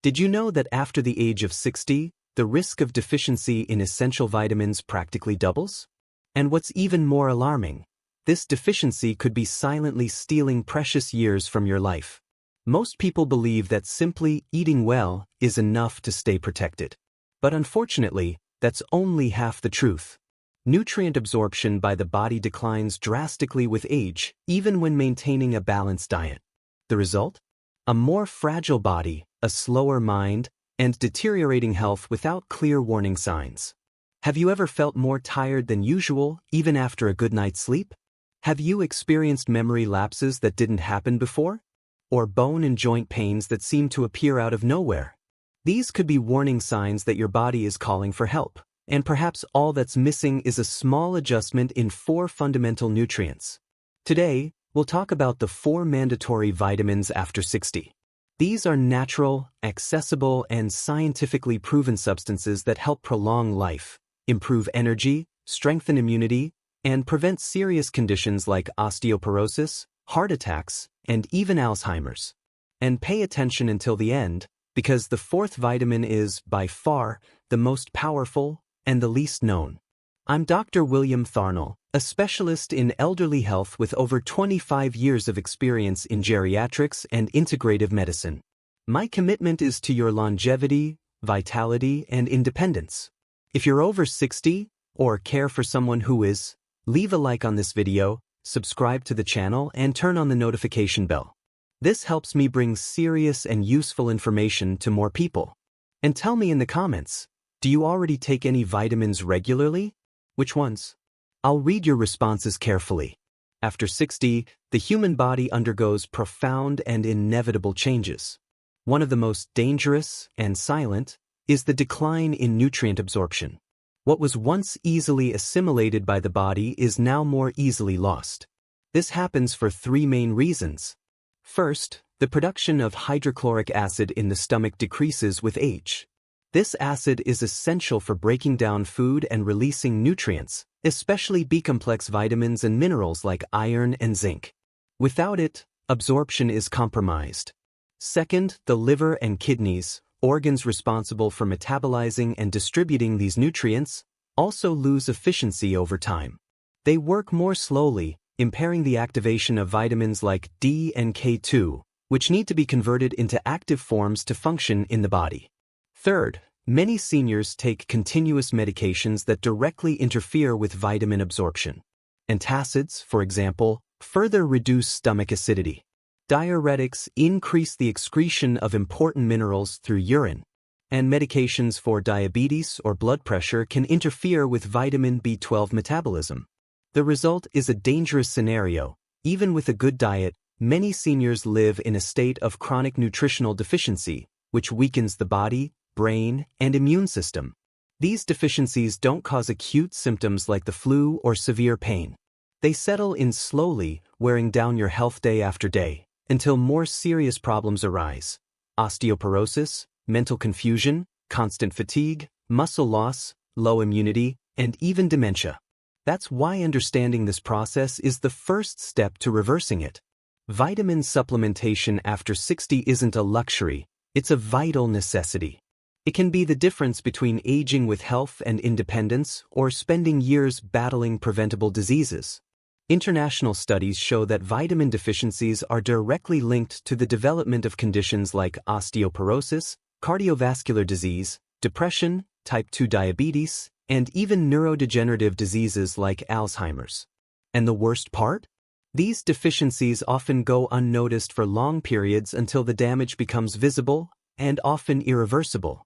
Did you know that after the age of 60, the risk of deficiency in essential vitamins practically doubles? And what's even more alarming, this deficiency could be silently stealing precious years from your life. Most people believe that simply eating well is enough to stay protected. But unfortunately, that's only half the truth. Nutrient absorption by the body declines drastically with age, even when maintaining a balanced diet. The result? A more fragile body, a slower mind, and deteriorating health without clear warning signs. Have you ever felt more tired than usual, even after a good night's sleep? Have you experienced memory lapses that didn't happen before? Or bone and joint pains that seem to appear out of nowhere? These could be warning signs that your body is calling for help, and perhaps all that's missing is a small adjustment in 4 fundamental nutrients. Today, we'll talk about the 4 mandatory vitamins after 60. These are natural, accessible, and scientifically proven substances that help prolong life, improve energy, strengthen immunity, and prevent serious conditions like osteoporosis, heart attacks, and even Alzheimer's. And pay attention until the end, because the 4th vitamin is, by far, the most powerful and the least known. I'm Dr. William Tharnell, a specialist in elderly health with over 25 years of experience in geriatrics and integrative medicine. My commitment is to your longevity, vitality, and independence. If you're over 60 or care for someone who is, leave a like on this video, subscribe to the channel, and turn on the notification bell. This helps me bring serious and useful information to more people. And tell me in the comments, do you already take any vitamins regularly? Which ones? I'll read your responses carefully. After 60, the human body undergoes profound and inevitable changes. One of the most dangerous and silent is the decline in nutrient absorption. What was once easily assimilated by the body is now more easily lost. This happens for 3 main reasons. First, the production of hydrochloric acid in the stomach decreases with age. This acid is essential for breaking down food and releasing nutrients, especially B-complex vitamins and minerals like iron and zinc. Without it, absorption is compromised. Second, the liver and kidneys, organs responsible for metabolizing and distributing these nutrients, also lose efficiency over time. They work more slowly, impairing the activation of vitamins like D and K2, which need to be converted into active forms to function in the body. Third, many seniors take continuous medications that directly interfere with vitamin absorption. Antacids, for example, further reduce stomach acidity. Diuretics increase the excretion of important minerals through urine. And medications for diabetes or blood pressure can interfere with vitamin B12 metabolism. The result is a dangerous scenario. Even with a good diet, many seniors live in a state of chronic nutritional deficiency, which weakens the body, brain, and immune system. These deficiencies don't cause acute symptoms like the flu or severe pain. They settle in slowly, wearing down your health day after day, until more serious problems arise. Osteoporosis, mental confusion, constant fatigue, muscle loss, low immunity, and even dementia. That's why understanding this process is the first step to reversing it. Vitamin supplementation after 60 isn't a luxury, it's a vital necessity. It can be the difference between aging with health and independence or spending years battling preventable diseases. International studies show that vitamin deficiencies are directly linked to the development of conditions like osteoporosis, cardiovascular disease, depression, type 2 diabetes, and even neurodegenerative diseases like Alzheimer's. And the worst part? These deficiencies often go unnoticed for long periods until the damage becomes visible and often irreversible.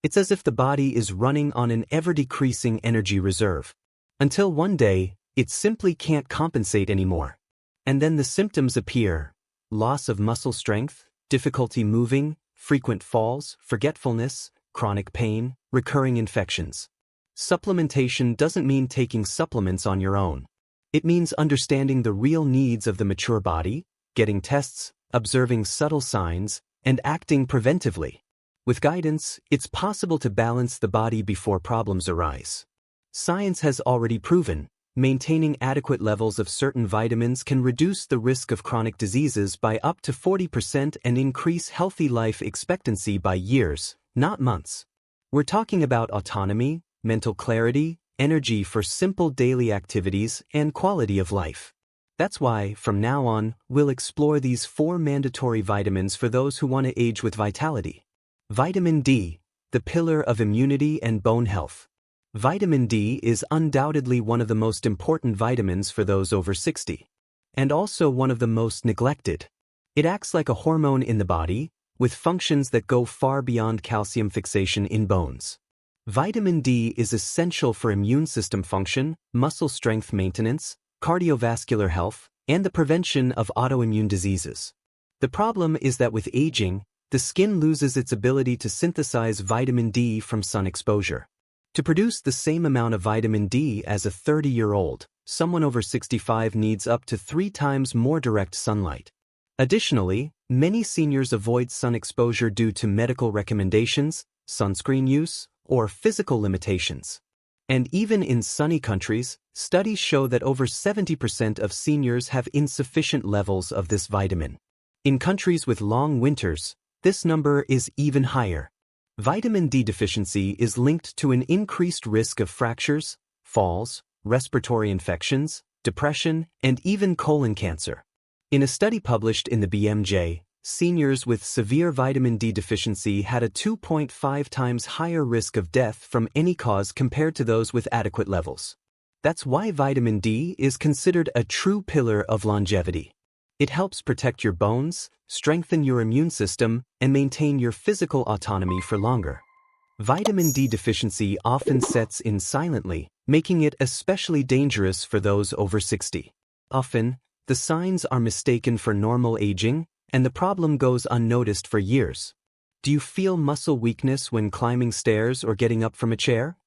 It's as if the body is running on an ever-decreasing energy reserve. Until one day, it simply can't compensate anymore. And then the symptoms appear: loss of muscle strength, difficulty moving, frequent falls, forgetfulness, chronic pain, recurring infections. Supplementation doesn't mean taking supplements on your own. It means understanding the real needs of the mature body, getting tests, observing subtle signs, and acting preventively. With guidance, it's possible to balance the body before problems arise. Science has already proven, maintaining adequate levels of certain vitamins can reduce the risk of chronic diseases by up to 40% and increase healthy life expectancy by years, not months. We're talking about autonomy, mental clarity, energy for simple daily activities, and quality of life. That's why, from now on, we'll explore these 4 mandatory vitamins for those who want to age with vitality. Vitamin D, the pillar of immunity and bone health. Vitamin D is undoubtedly one of the most important vitamins for those over 60, and also one of the most neglected. It acts like a hormone in the body, with functions that go far beyond calcium fixation in bones. Vitamin D is essential for immune system function, muscle strength maintenance, cardiovascular health, and the prevention of autoimmune diseases. The problem is that with aging, the skin loses its ability to synthesize vitamin D from sun exposure. To produce the same amount of vitamin D as a 30-year-old, someone over 65 needs up to 3 times more direct sunlight. Additionally, many seniors avoid sun exposure due to medical recommendations, sunscreen use, or physical limitations. And even in sunny countries, studies show that over 70% of seniors have insufficient levels of this vitamin. In countries with long winters, this number is even higher. Vitamin D deficiency is linked to an increased risk of fractures, falls, respiratory infections, depression, and even colon cancer. In a study published in the BMJ, seniors with severe vitamin D deficiency had a 2.5 times higher risk of death from any cause compared to those with adequate levels. That's why vitamin D is considered a true pillar of longevity. It helps protect your bones, strengthen your immune system, and maintain your physical autonomy for longer. Vitamin D deficiency often sets in silently, making it especially dangerous for those over 60. Often, the signs are mistaken for normal aging, and the problem goes unnoticed for years. Do you feel muscle weakness when climbing stairs or getting up from a chair?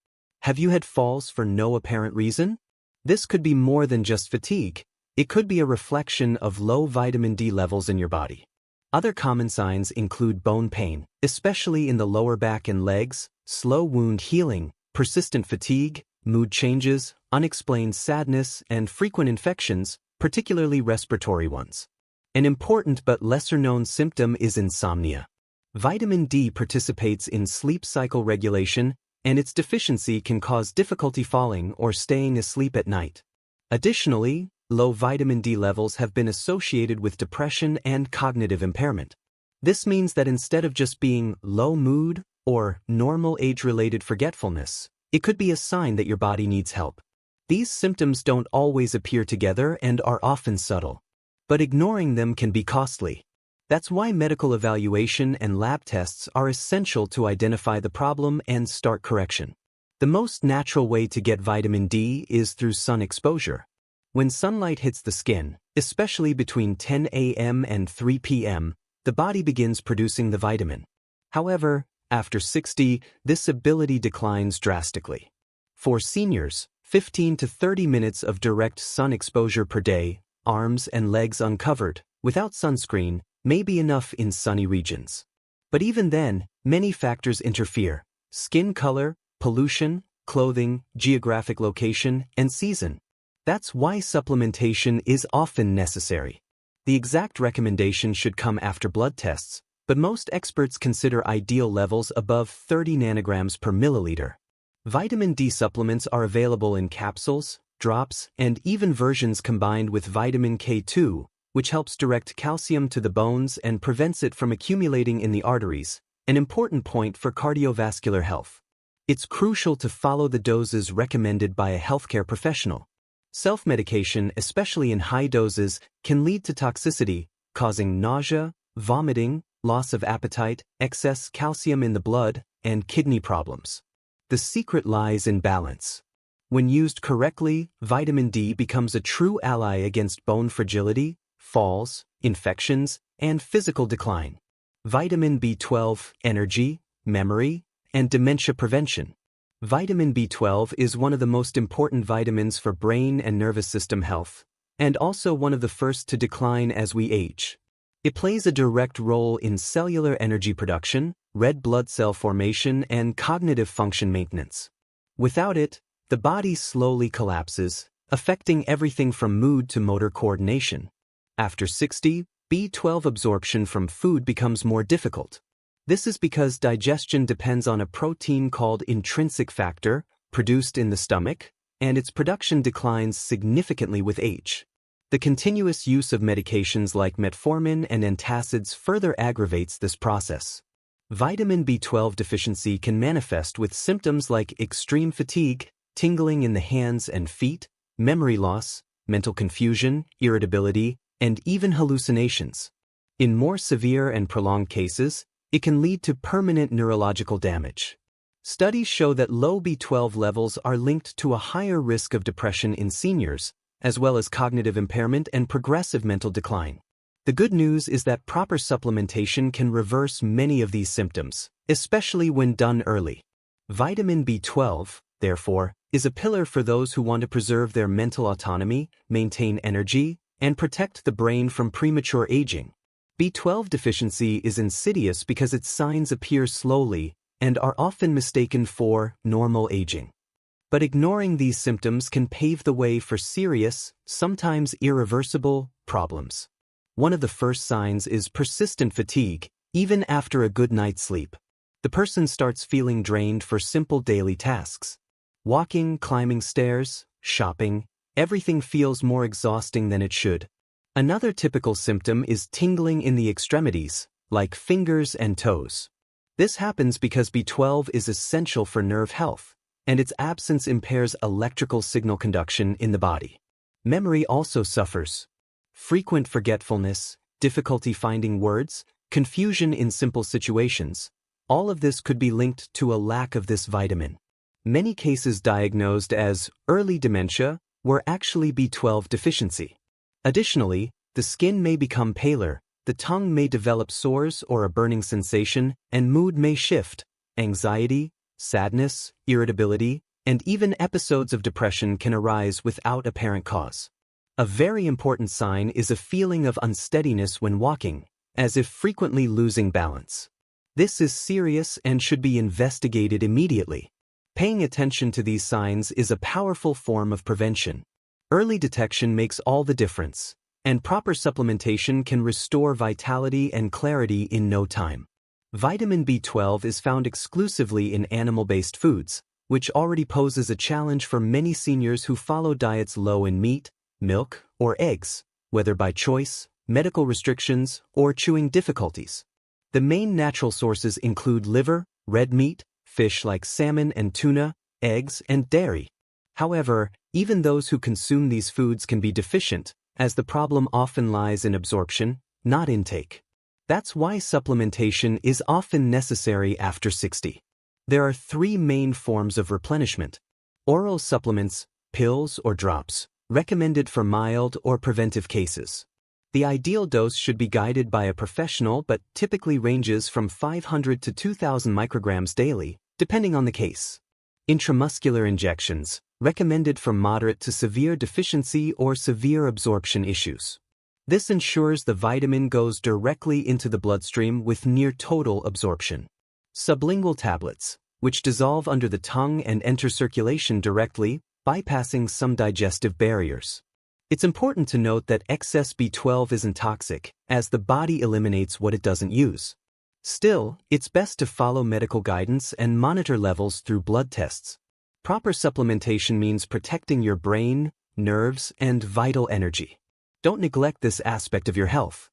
Have you had falls for no apparent reason? This could be more than just fatigue. It could be a reflection of low vitamin D levels in your body. Other common signs include bone pain, especially in the lower back and legs, slow wound healing, persistent fatigue, mood changes, unexplained sadness, and frequent infections, particularly respiratory ones. An important but lesser-known symptom is insomnia. Vitamin D participates in sleep cycle regulation, and its deficiency can cause difficulty falling or staying asleep at night. Additionally, low vitamin D levels have been associated with depression and cognitive impairment. This means that instead of just being low mood or normal age-related forgetfulness, it could be a sign that your body needs help. These symptoms don't always appear together and are often subtle, but ignoring them can be costly. That's why medical evaluation and lab tests are essential to identify the problem and start correction. The most natural way to get vitamin D is through sun exposure. When sunlight hits the skin, especially between 10 a.m. and 3 p.m., the body begins producing the vitamin. However, after 60, this ability declines drastically. For seniors, 15 to 30 minutes of direct sun exposure per day, arms and legs uncovered, without sunscreen, may be enough in sunny regions. But even then, many factors interfere: skin color, pollution, clothing, geographic location, and season. That's why supplementation is often necessary. The exact recommendation should come after blood tests, but most experts consider ideal levels above 30 nanograms per milliliter. Vitamin D supplements are available in capsules, drops, and even versions combined with vitamin K2, which helps direct calcium to the bones and prevents it from accumulating in the arteries, an important point for cardiovascular health. It's crucial to follow the doses recommended by a healthcare professional. Self-medication, especially in high doses, can lead to toxicity, causing nausea, vomiting, loss of appetite, excess calcium in the blood, and kidney problems. The secret lies in balance. When used correctly, vitamin D becomes a true ally against bone fragility, falls, infections, and physical decline. Vitamin B12, energy, memory, and dementia prevention. Vitamin B12 is one of the most important vitamins for brain and nervous system health, and also one of the first to decline as we age. It plays a direct role in cellular energy production, red blood cell formation, and cognitive function maintenance. Without it, the body slowly collapses, affecting everything from mood to motor coordination. After 60, B12 absorption from food becomes more difficult. This is because digestion depends on a protein called intrinsic factor, produced in the stomach, and its production declines significantly with age. The continuous use of medications like metformin and antacids further aggravates this process. Vitamin B12 deficiency can manifest with symptoms like extreme fatigue, tingling in the hands and feet, memory loss, mental confusion, irritability, and even hallucinations. In more severe and prolonged cases, it can lead to permanent neurological damage. Studies show that low B12 levels are linked to a higher risk of depression in seniors, as well as cognitive impairment and progressive mental decline. The good news is that proper supplementation can reverse many of these symptoms, especially when done early. Vitamin B12, therefore, is a pillar for those who want to preserve their mental autonomy, maintain energy, and protect the brain from premature aging. B12 deficiency is insidious because its signs appear slowly and are often mistaken for normal aging. But ignoring these symptoms can pave the way for serious, sometimes irreversible, problems. One of the first signs is persistent fatigue, even after a good night's sleep. The person starts feeling drained for simple daily tasks. Walking, climbing stairs, shopping, everything feels more exhausting than it should. Another typical symptom is tingling in the extremities, like fingers and toes. This happens because B12 is essential for nerve health, and its absence impairs electrical signal conduction in the body. Memory also suffers. Frequent forgetfulness, difficulty finding words, confusion in simple situations, all of this could be linked to a lack of this vitamin. Many cases diagnosed as early dementia were actually B12 deficiency. Additionally, the skin may become paler, the tongue may develop sores or a burning sensation, and mood may shift. Anxiety, sadness, irritability, and even episodes of depression can arise without apparent cause. A very important sign is a feeling of unsteadiness when walking, as if frequently losing balance. This is serious and should be investigated immediately. Paying attention to these signs is a powerful form of prevention. Early detection makes all the difference, and proper supplementation can restore vitality and clarity in no time. Vitamin B12 is found exclusively in animal-based foods, which already poses a challenge for many seniors who follow diets low in meat, milk, or eggs, whether by choice, medical restrictions, or chewing difficulties. The main natural sources include liver, red meat, fish like salmon and tuna, eggs, and dairy. However, even those who consume these foods can be deficient, as the problem often lies in absorption, not intake. That's why supplementation is often necessary after 60. There are three main forms of replenishment: oral supplements, pills or drops, recommended for mild or preventive cases. The ideal dose should be guided by a professional but typically ranges from 500 to 2,000 micrograms daily, depending on the case. Intramuscular injections, recommended for moderate to severe deficiency or severe absorption issues. This ensures the vitamin goes directly into the bloodstream with near total absorption. Sublingual tablets, which dissolve under the tongue and enter circulation directly, bypassing some digestive barriers. It's important to note that excess B12 isn't toxic, as the body eliminates what it doesn't use. Still, it's best to follow medical guidance and monitor levels through blood tests. Proper supplementation means protecting your brain, nerves, and vital energy. Don't neglect this aspect of your health.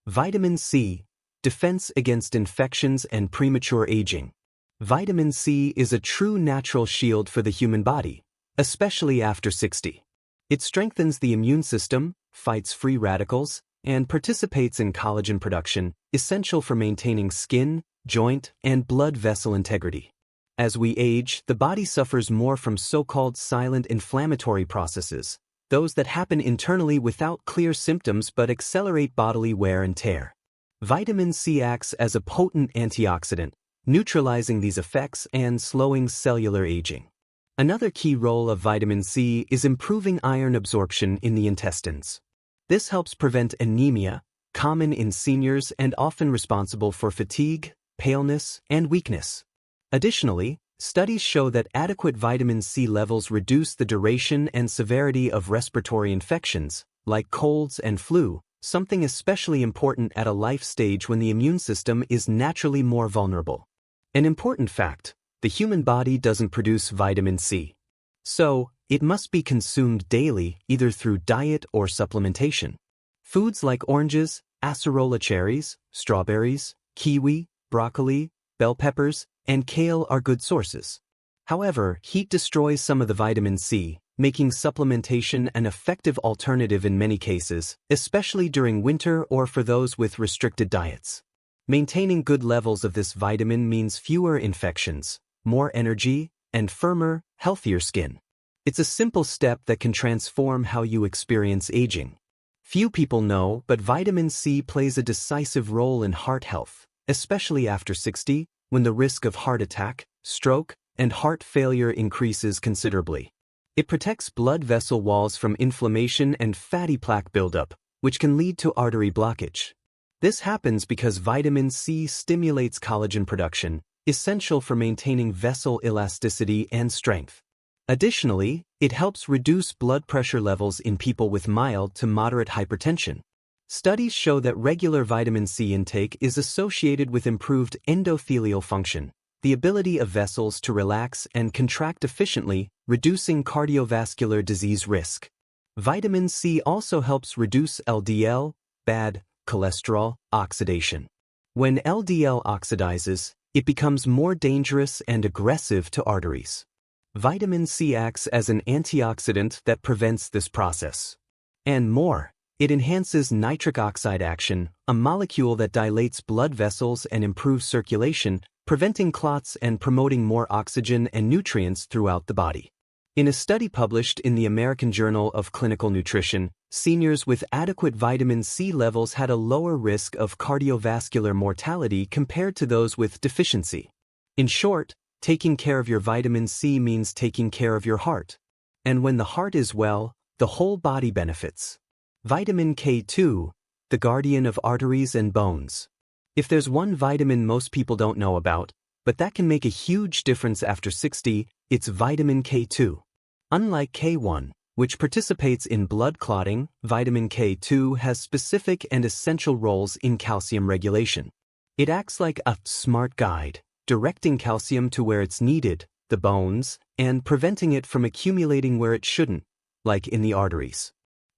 Vitamin C, defense against infections and premature aging. Vitamin C is a true natural shield for the human body, especially after 60. It strengthens the immune system, fights free radicals, and participates in collagen production, essential for maintaining skin, joint, and blood vessel integrity. As we age, the body suffers more from so-called silent inflammatory processes, those that happen internally without clear symptoms but accelerate bodily wear and tear. Vitamin C acts as a potent antioxidant, neutralizing these effects and slowing cellular aging. Another key role of vitamin C is improving iron absorption in the intestines. This helps prevent anemia, common in seniors and often responsible for fatigue, paleness, and weakness. Additionally, Studies show that adequate vitamin C levels reduce the duration and severity of respiratory infections, like colds and flu, something especially important at a life stage when the immune system is naturally more vulnerable. An important fact: the human body doesn't produce vitamin C. So, it must be consumed daily, either through diet or supplementation. Foods like oranges, acerola cherries, strawberries, kiwi, broccoli, bell peppers, and kale are good sources. However, heat destroys some of the vitamin C, making supplementation an effective alternative in many cases, especially during winter or for those with restricted diets. Maintaining good levels of this vitamin means fewer infections, more energy, and firmer, healthier skin. It's a simple step that can transform how you experience aging. Few people know, but vitamin C plays a decisive role in heart health, especially after 60, when the risk of heart attack, stroke, and heart failure increases considerably. It protects blood vessel walls from inflammation and fatty plaque buildup, which can lead to artery blockage. This happens because vitamin C stimulates collagen production, essential for maintaining vessel elasticity and strength. Additionally, it helps reduce blood pressure levels in people with mild to moderate hypertension. Studies show that regular vitamin C intake is associated with improved endothelial function, the ability of vessels to relax and contract efficiently, reducing cardiovascular disease risk. Vitamin C also helps reduce LDL, bad cholesterol, oxidation. When LDL oxidizes, it becomes more dangerous and aggressive to arteries. Vitamin C acts as an antioxidant that prevents this process. And more. It enhances nitric oxide action, a molecule that dilates blood vessels and improves circulation, preventing clots and promoting more oxygen and nutrients throughout the body. In a study published in the American Journal of Clinical Nutrition, seniors with adequate vitamin C levels had a lower risk of cardiovascular mortality compared to those with deficiency. In short, taking care of your vitamin C means taking care of your heart. And when the heart is well, the whole body benefits. Vitamin K2, the guardian of arteries and bones. If there's one vitamin most people don't know about, but that can make a huge difference after 60, it's vitamin K2. Unlike K1, which participates in blood clotting, vitamin K2 has specific and essential roles in calcium regulation. It acts like a smart guide, directing calcium to where it's needed, the bones, and preventing it from accumulating where it shouldn't, like in the arteries.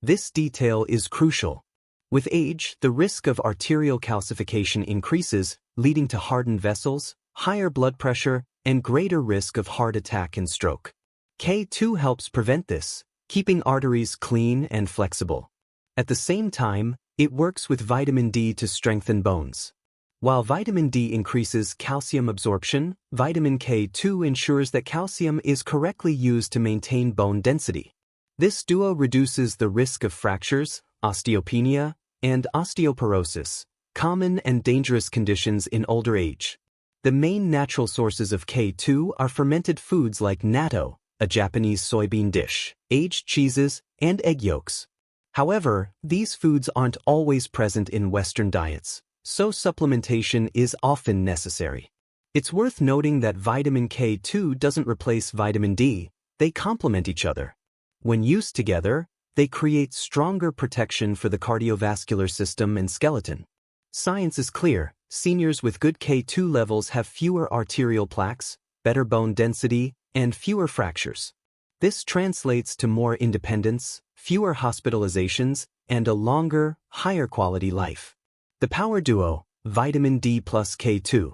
This detail is crucial. With age, the risk of arterial calcification increases, leading to hardened vessels, higher blood pressure, and greater risk of heart attack and stroke. K2 helps prevent this, keeping arteries clean and flexible. At the same time, it works with vitamin D to strengthen bones. While vitamin D increases calcium absorption, vitamin K2 ensures that calcium is correctly used to maintain bone density. This duo reduces the risk of fractures, osteopenia, and osteoporosis, common and dangerous conditions in older age. The main natural sources of K2 are fermented foods like natto, a Japanese soybean dish, aged cheeses, and egg yolks. However, these foods aren't always present in Western diets, so supplementation is often necessary. It's worth noting that vitamin K2 doesn't replace vitamin D, they complement each other. When used together, they create stronger protection for the cardiovascular system and skeleton. Science is clear: seniors with good K2 levels have fewer arterial plaques, better bone density, and fewer fractures. This translates to more independence, fewer hospitalizations, and a longer, higher quality life. The power duo, vitamin D plus K2.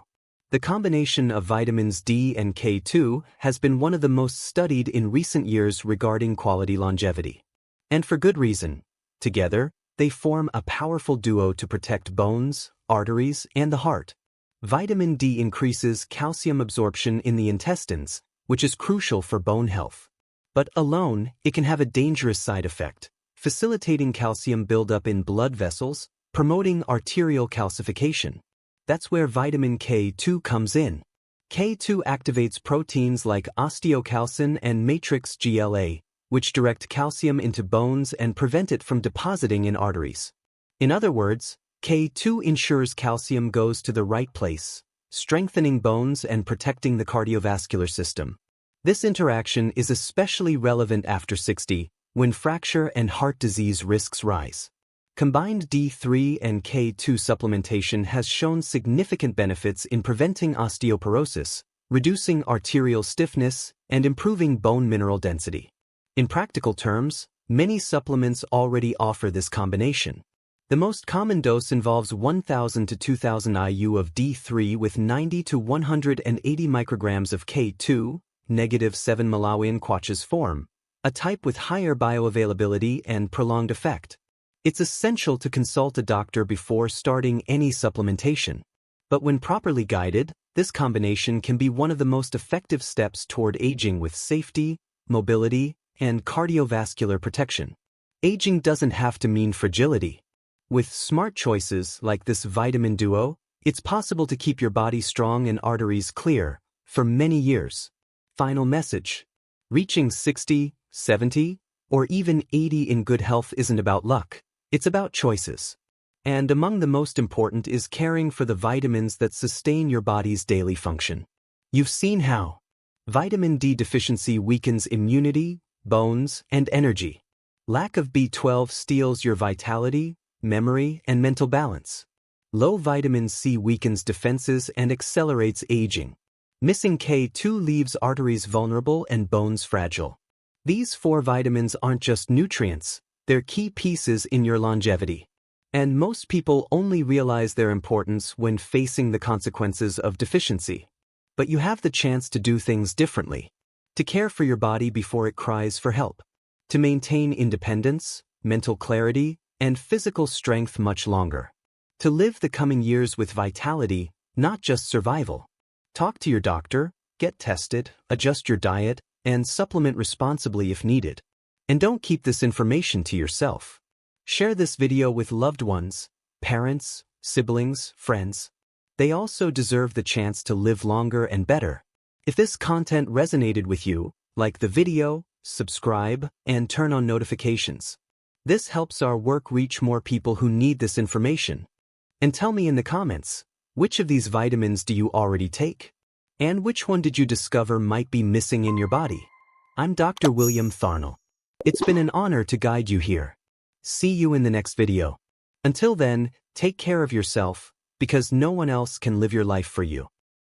The combination of vitamins D and K2 has been one of the most studied in recent years regarding quality longevity. And for good reason. Together, they form a powerful duo to protect bones, arteries, and the heart. Vitamin D increases calcium absorption in the intestines, which is crucial for bone health. But alone, it can have a dangerous side effect, facilitating calcium buildup in blood vessels, promoting arterial calcification. That's where vitamin K2 comes in. K2 activates proteins like osteocalcin and matrix GLA, which direct calcium into bones and prevent it from depositing in arteries. In other words, K2 ensures calcium goes to the right place, strengthening bones and protecting the cardiovascular system. This interaction is especially relevant after 60, when fracture and heart disease risks rise. Combined D3 and K2 supplementation has shown significant benefits in preventing osteoporosis, reducing arterial stiffness, and improving bone mineral density. In practical terms, many supplements already offer this combination. The most common dose involves 1,000 to 2,000 IU of D3 with 90 to 180 micrograms of K2, -7 Malawian Quatches form, a type with higher bioavailability and prolonged effect. It's essential to consult a doctor before starting any supplementation. But when properly guided, this combination can be one of the most effective steps toward aging with safety, mobility, and cardiovascular protection. Aging doesn't have to mean fragility. With smart choices like this vitamin duo, it's possible to keep your body strong and arteries clear for many years. Final message: reaching 60, 70, or even 80 in good health isn't about luck, it's about choices. And among the most important is caring for the vitamins that sustain your body's daily function. You've seen how vitamin D deficiency weakens immunity, bones, and energy. Lack of B12 steals your vitality, memory, and mental balance. Low vitamin C weakens defenses and accelerates aging. Missing K2 leaves arteries vulnerable and bones fragile. These 4 vitamins aren't just nutrients, they're key pieces in your longevity. And most people only realize their importance when facing the consequences of deficiency. But you have the chance to do things differently. To care for your body before it cries for help. To maintain independence, mental clarity, and physical strength much longer. To live the coming years with vitality, not just survival. Talk to your doctor, get tested, adjust your diet, and supplement responsibly if needed. And don't keep this information to yourself. Share this video with loved ones, parents, siblings, friends. They also deserve the chance to live longer and better. If this content resonated with you, like the video, subscribe, and turn on notifications. This helps our work reach more people who need this information. And tell me in the comments, which of these vitamins do you already take? And which one did you discover might be missing in your body? I'm Dr. William Tharnell. It's been an honor to guide you here. See you in the next video. Until then, take care of yourself, because no one else can live your life for you.